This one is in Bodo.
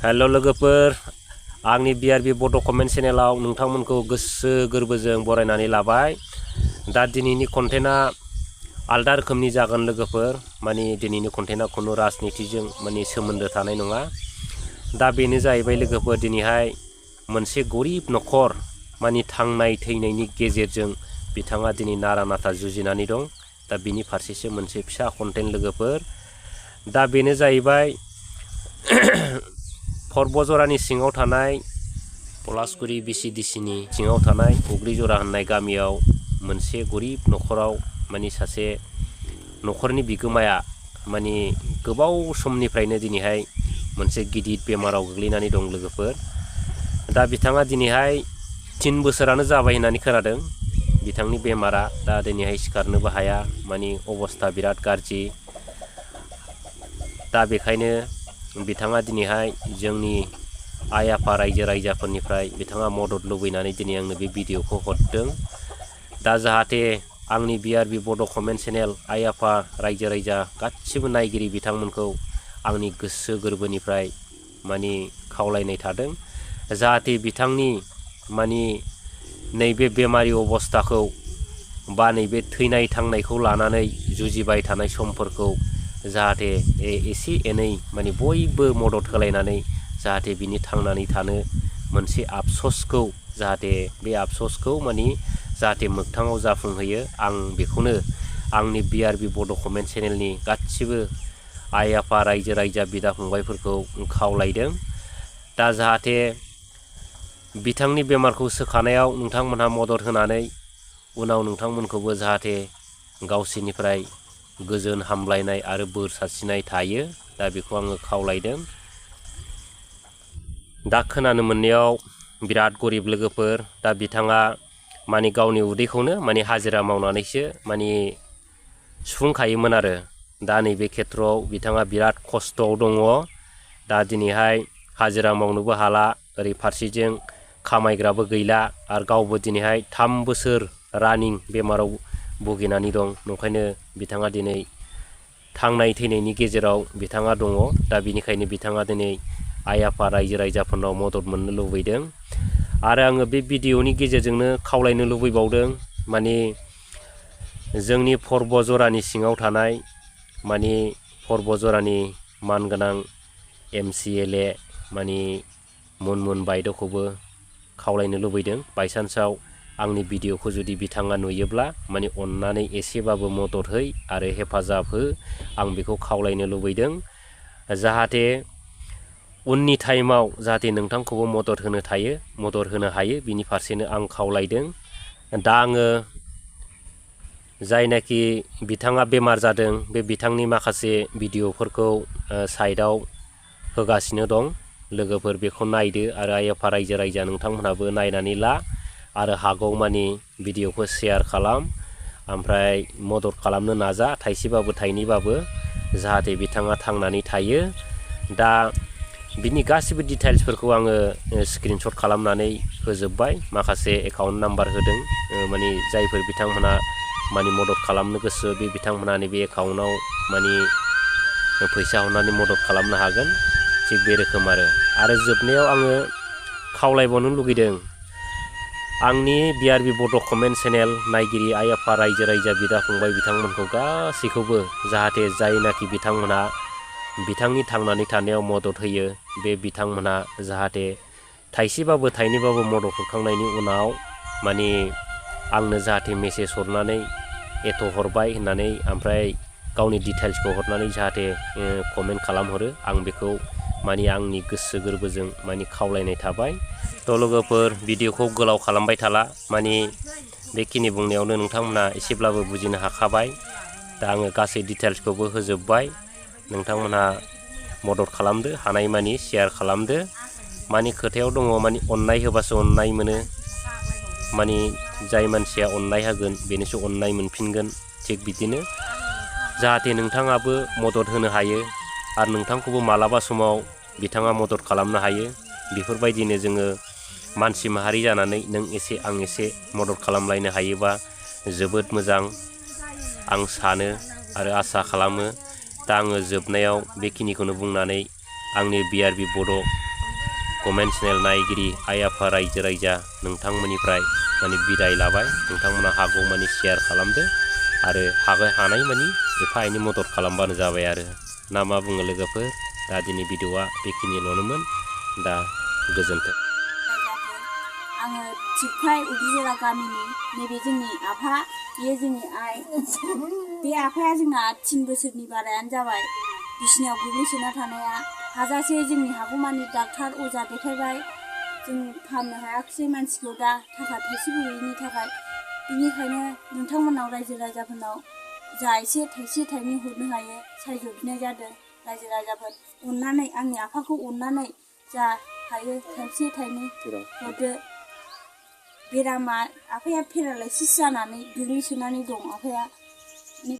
हेलो लोगोफोर आंनि BRB बड' कमेन्ट चेनेलाव नोंथांमोनखौ गोसो गोरबोजों बरायनानै लाबाय। दा दिनैनि कन्टेन्टआ आलदा रोखोमनि जागोन लोगोफोर, माने दिनैनि कन्टेन्टआ खुनु राजनितिजों माने सोमोन्दो थानाय नङा। दा बेनो जाहैबाय लोगोफोर, दिनैहाय मोनसे गरिब न'खर माने थांनाय थैनायनि गेजेरजों बिथाङा दिनै नारा नाथा जुजिनानै दं। दा बिनि फारसेसो मोनसे फिसा कन्टेन्ट लोगोफोर। दा बेनो जाहैबाय पर्बजरानि सिङाव थानाय पलासगुरि BCDCनि सिङाव थानाय gwglwi होननाय गामियाव मोनसे गरिब न'खराव माने सासे न'खरनि बिगोमाया माने गोबाव समनिफ्रायनो दिनैहाय मोनसे गिदिर बेमाराव गोग्लैनानै दं लोगोफोर। दा बिथाङा दिनैहाय 3 बोसोरानो जाबाय होननानै खोनादों बिथांनि बेमारा। दा दिनैहाय सिखारनोबो हाया, माने अबस्था बिराद गाज्रि। दा बेखायनो बिथाङा दिनैहाय जोंनि आइ आफा रायजो राजाफोरनिफ्राय बिथाङा मदद लुबैनानै दिनै आंनो बे भिडिअखौ हरदों। दा जाहाथे आंनि BRB बड' कमेन्ट चेनेल आइ आफा रायजो राजा गासिबो नायगिरि बिथांमोनखौ आंनि गोसो गोरबोनिफ्राय माने खावलायनाय थादों, जाहाथे बिथांनि माने नैबे बेमारि अबस्थाखौ बा नैबे थैनाय थांनायखौ लानानै जुजिबाय थानाय समफोरखौ जाहाथे एसे एनै माने बयबो मदद होलायनानै जाहाथे बिनि थांनानै थानो मोनसे आफस'सखौ जाहाथे बे आफस'सखौ माने जाहाथे मोगथाङाव जाफुंहोयो। आं बेखौनो आंनि BRB बड' कमेन्ट चेनेलनि गासिबो आइ आफा रायजो राजा बिदा फंबायफोरखौ खावलायदों। दा जाहाथे बिथांनि बेमारखौ सोखानायाव नोंथांमोनहा मदद होनानै उनाव नोंथांमोनखौबो जाहाथे गावसोरनिफ्राय गोजोन हामलायनाय आरो बोर सारस्रिनाय थायो। दा बेखौ आङो खावलायदों। दा खोनानो मोननायाव बिराद गरिब लोगोफोर। दा बिथाङा माने गावनि उदैखौनो माने हाजिरा मावनानैसो माने सुफुंखायोमोन आरो। दा नैबे खेथ्रआव बिथाङा बिराद खस्थ'आव दङ। दा दिनैहाय हाजिरा मावनोबो हाला, ओरै फारसेजों खामायग्राबो गैला, आरो गावबो दिनैहाय 3 बोसोर रानिं बेमाराव भुगिनानै दं। ओंखायनो बिथाङा दिनै थांनाय थैनायनि गेजेराव बिथाङा दङ। दा बिनिखायनो बिथाङा दिनै आइ आफा रायजो राजाफोरनाव मदद मोननो लुबैदों। आरो आङो बे भिडिअनि गेजेरजोंनो खावलायनो लुबैबावदों, माने जोंनि पर्बजरानि सिङाव थानाय माने पर्बजरानि मानगोनां MCLA माने मुनमुन बायद'खौबो खावलायनो लुबैदों, बायसान्सआव आंनि भिडिअखौ जुदि बिथाङा नुयोब्ला माने अननानै एसेबाबो मदद हो आरो हेफाजाब हो, आं बेखौ खावलायनो लुबैदों। जाहाथे उननि टाइमाव जाहाथे नोंथांखौबो मदद होनो हायो बिनि फारसेनो आं खावलायदों। दा आङो जायनाखि बिथाङा बेमार जादों बे बिथांनि माखासे भिडिअफोरखौ साइडआव होगासिनो दं लोगोफोर, बेखौ नायदो आरो आइ आफा रायजो राजा नोंथांमोनहाबो नायनानै ला आरो हागौमानि भिडिअखौ शेयार खालाम, ओमफ्राय मदद खालामनो नाजा, थाइसेबाबो थाइनैबाबो, जाहाथे बिथाङा थांनानै थायो। दा बिनि गासिबो डिटेल्सफोरखौ आङो स्क्रिनशट खालामनानै होजोब्बाय, माखासे एकाउन्ट नाम्बार होदों, माने जायफोर बिथांमोनहा माने मदद खालामनो गोसो बे बिथांमोनहा नैबे एकाउन्टआव माने फैसा हरनानै मदद खालामनो हागोन। थिग बे रोखोम आरो जोबनायाव आङो खावलायबावनो लुगैदों आंनि BRB बड' कमेन्ट चेनेल नायगिरि आइ आफा रायजो राजा बिदा फंबाय बिथांमोनखौ गासैखौबो, जाहाथे जायनाखि बिथांमोनहा बिथांनि थांनानै थानायाव मदद होयो बे बिथांमोनहा जाहाथे थाइसेबाबो थाइनैबाबो मदद होखांनायनि उनाव माने आंनो जाहाथे मेसेज हरनानै एथ' हरबाय होननानै ओमफ्राय गावनि डिटेल्सखौ हरनानै जाहाथे कमेन्ट खालामहरो, आं बेखौ माने आंनि गोसो गोरबोजों माने खावलायनाय थाबाय। थ' लोगोफोर भिडिअखौ गोलाव खालामबाय थाला, माने बेखिनि बुंनायावनो नोंथांमोना एसेब्लाबो बुजिनो हाखाबाय। दा आङो गासै डिटेल्सखौबो होजोब्बाय, नोंथांमोनहा मदद खालामदो, हानायमानि शेयार खालामदो। माने खोथायाव दङ, माने अननाय होबासो अननाय मोनो, माने जाय मानसिया अननाय होगोन बेनोसो अननाय मोनफिनगोन। थिग बिदिनो जाहाथे नोंथाङाबो मदद होनो हायो आरो नोंथांखौबो मालाबा समाव बिथाङा मदद खालामनो हायो। बेफोरबायदिनो जोङो मानसि माहारि जानानै नों एसे आं एसे मदद खालामलायनो हायोबा जोबोद मोजां आं सानो आरो आसा खालामो। दा आङो जोबनायाव बेखिनिखौनो बुंनानै आंनि BRB बड' कमेन्ट चेनेल नायगिरि आइ आफा रायजो राजा नोंथांमोननिफ्राय माने बिदाय लाबाय। नोंथांमोना हागौ माने शेयार खालामदो आरो हानाय मानि एफा एनै मदद खालामबानो जाबाय आरो ना मा बुङो लोगोफोर। दा दिनै भिडिअआ बेखिनिल'नोमोन। दा गोजोन्थों। आङो थिगखाय उगुजरा गामिनि नैबे जोंनि आफा, बेयो जोंनि आइ। बे आफाया जोंना 3 बोसोरनि बारायानो जाबाय बिसिनायाव गोग्लैसोना थानाया। हाजासे जोंनि हागौमानि डाक्टार अजा देखायबाय, जों फाहामनो हायाखिसै मानसिखौ दा थाखा थाइसेबो गैयिनि थाखाय। बेनिखायनो नोंथांमोनाव रायजो राजाफोरनाव जा एसे थाइसे थाइनै हरनो हायो सायज'बिनाय जादों। रायजो राजाफोर अननानै आंनि आफाखौ अननानै जा हायो थाइसे थाइनै हरदो। बेरामा आफाया पेरालाइसिस जानानै गोग्लैसोनानै दं आफाया।